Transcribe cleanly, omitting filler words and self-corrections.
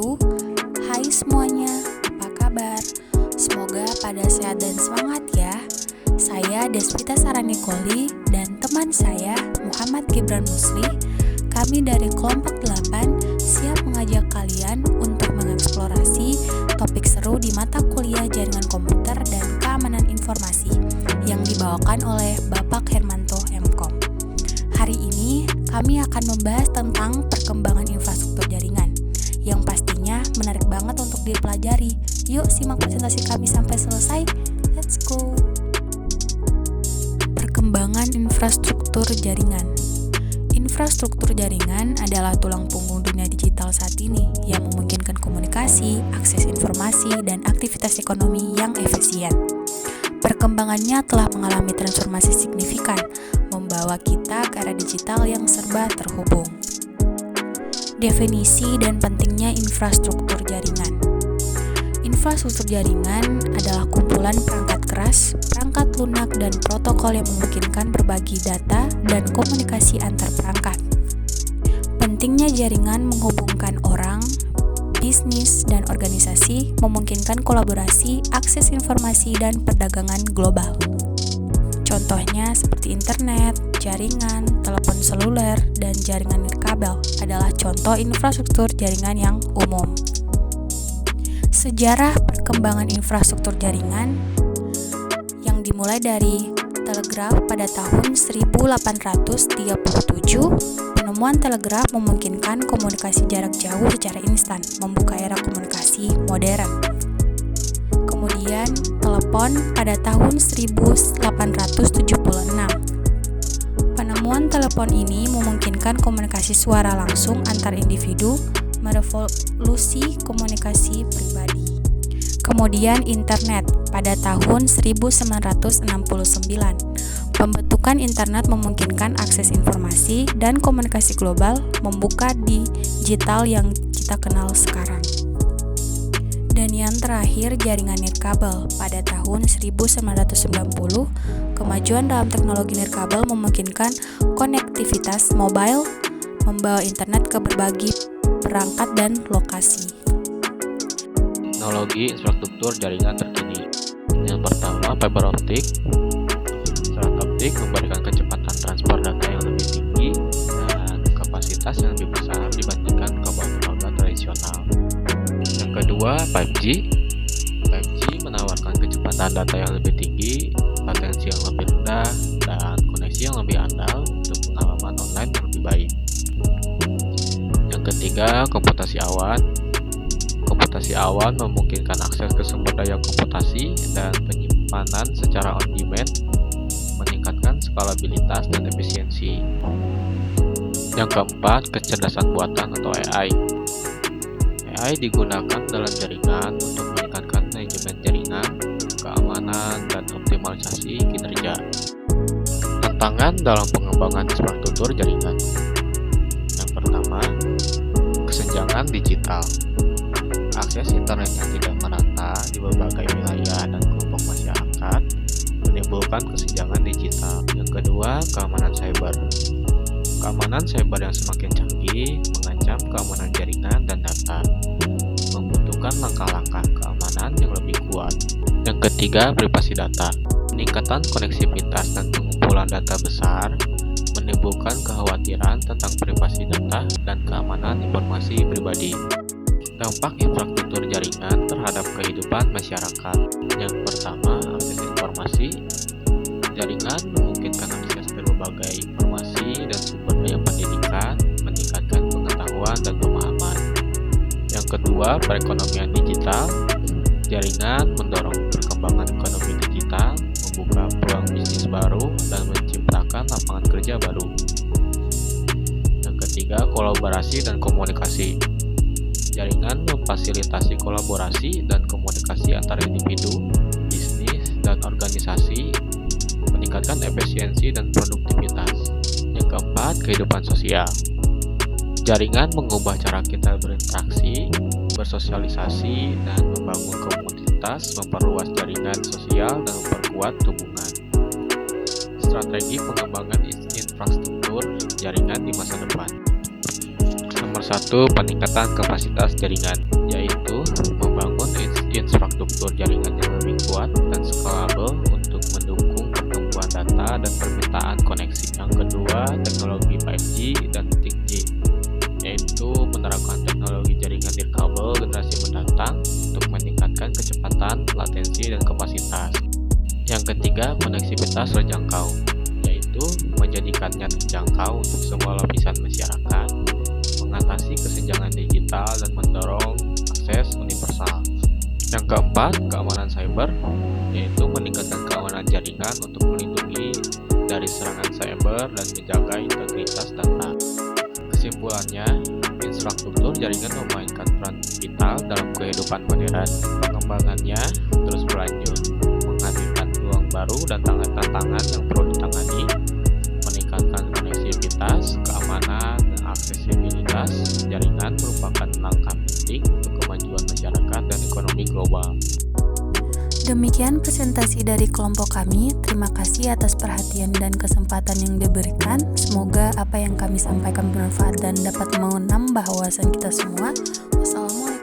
wabarakatuh. Hai semuanya, apa kabar? Semoga pada sehat dan semangat ya. Saya Deswita Saranikoli dan teman saya Muhammad Gibran Musli. Kami dari kelompok 8 siap mengajak kalian untuk mengeksplorasi topik seru di mata kuliah jaringan komputer dan keamanan informasi yang dibawakan oleh Bapak Hermanto MKom. Hari ini kami akan membahas tentang perkembangan infrastruktur jaringan yang pastinya menarik banget untuk dipelajari. Yuk simak presentasi kami sampai selesai. Let's go. Perkembangan infrastruktur jaringan. Infrastruktur jaringan adalah tulang punggung dunia digital saat ini yang memungkinkan komunikasi, akses informasi, dan aktivitas ekonomi yang efisien. Perkembangannya telah mengalami transformasi signifikan, membawa kita ke era digital yang serba terhubung. Definisi dan pentingnya infrastruktur jaringan. Infrastruktur jaringan adalah kumpulan perangkat keras, perangkat lunak, dan protokol yang memungkinkan berbagi data dan komunikasi antar perangkat. Pentingnya jaringan menghubungkan orang, bisnis, dan organisasi, memungkinkan kolaborasi, akses informasi, dan perdagangan global. Contohnya seperti internet, jaringan, telepon seluler, dan jaringan nirkabel adalah contoh infrastruktur jaringan yang umum. Sejarah perkembangan infrastruktur jaringan yang dimulai dari telegraf pada tahun 1837, penemuan telegraf memungkinkan komunikasi jarak jauh secara instan, membuka era komunikasi modern. Kemudian, telepon pada tahun 1876. Penemuan telepon ini memungkinkan komunikasi suara langsung antar individu, merevolusi komunikasi pribadi. Kemudian internet pada tahun 1969. Pembentukan internet memungkinkan akses informasi dan komunikasi global, membuka digital yang kita kenal sekarang. Dan yang terakhir, jaringan nirkabel pada tahun 1990. Kemajuan dalam teknologi nirkabel memungkinkan konektivitas mobile, membawa internet ke berbagai perangkat dan lokasi. Teknologi infrastruktur jaringan terkini. Yang pertama, fiber optik. Serat optik memberikan kecepatan transfer data yang lebih tinggi dan kapasitas yang lebih besar dibandingkan kabel tradisional. Yang kedua, 5G. 5G menawarkan kecepatan data yang lebih tinggi, latensi yang lebih rendah, dan koneksi yang lebih andal untuk pengalaman online yang lebih baik. Yang ketiga, komputasi awan. Komputasi awan memungkinkan akses ke sumber daya komputasi dan penyimpanan secara on demand, meningkatkan skalabilitas dan efisiensi. Yang keempat, kecerdasan buatan atau AI. AI digunakan dalam jaringan untuk meningkatkan manajemen jaringan, keamanan, dan optimalisasi kinerja. Tantangan dalam pengembangan infrastruktur jaringan. Yang pertama, kesenjangan digital. Akses internet yang tidak merata di berbagai wilayah dan kelompok masyarakat menimbulkan kesenjangan digital. Yang kedua, keamanan cyber. Keamanan cyber yang semakin canggih mengancam keamanan jaringan dan data, membutuhkan langkah-langkah keamanan yang lebih kuat. Yang ketiga, privasi data. Peningkatan koneksivitas dan pengumpulan data besar menimbulkan kekhawatiran tentang privasi data dan keamanan informasi pribadi. Dampak infrastruktur jaringan terhadap kehidupan masyarakat. Yang pertama, akses informasi. Jaringan memungkinkan akses ke berbagai informasi dan sumber daya pendidikan, meningkatkan pengetahuan dan pemahaman. Yang kedua, perekonomian digital. Jaringan mendorong perkembangan ekonomi digital, membuka peluang bisnis baru, dan menciptakan lapangan kerja baru. Yang ketiga, kolaborasi dan komunikasi. Jaringan memfasilitasi kolaborasi dan komunikasi antar individu, bisnis, dan organisasi, meningkatkan efisiensi dan produktivitas. Yang keempat, kehidupan sosial. Jaringan mengubah cara kita berinteraksi, bersosialisasi, dan membangun komunitas, memperluas jaringan sosial, dan memperkuat hubungan. Strategi pengembangan infrastruktur jaringan di masa depan. Nomor satu, peningkatan kapasitas jaringan, yaitu membangun infrastruktur jaringan yang lebih kuat dan scalable untuk mendukung pertumbuhan data dan permintaan koneksi. Yang kedua, teknologi 5G dan 6G, yaitu menerapkan teknologi jaringan nirkabel generasi mendatang untuk meningkatkan kecepatan, latensi, dan kapasitas. Yang ketiga, konektivitas terjangkau, yaitu menjadikannya terjangkau untuk semua lapisan masyarakat, mengatasi kesenjangan digital, dan mendorong akses universal. Yang keempat, keamanan cyber, yaitu meningkatkan keamanan jaringan untuk melindungi dari serangan cyber dan menjaga integritas data. Kesimpulannya, infrastruktur jaringan memainkan peran vital dalam kehidupan modern. Pengembangannya terus berlanjut, menghadirkan peluang baru dan tantangan yang perlu ditangani, meningkatkan konektivitas, keamanan, dan aksesibilitas jaringan merupakan langkah penting untuk kemajuan masyarakat dan ekonomi global. Demikian presentasi dari kelompok kami. Terima kasih atas perhatian dan kesempatan yang diberikan. Semoga apa yang kami sampaikan bermanfaat dan dapat menambah wawasan kita semua. Wassalamualaikum.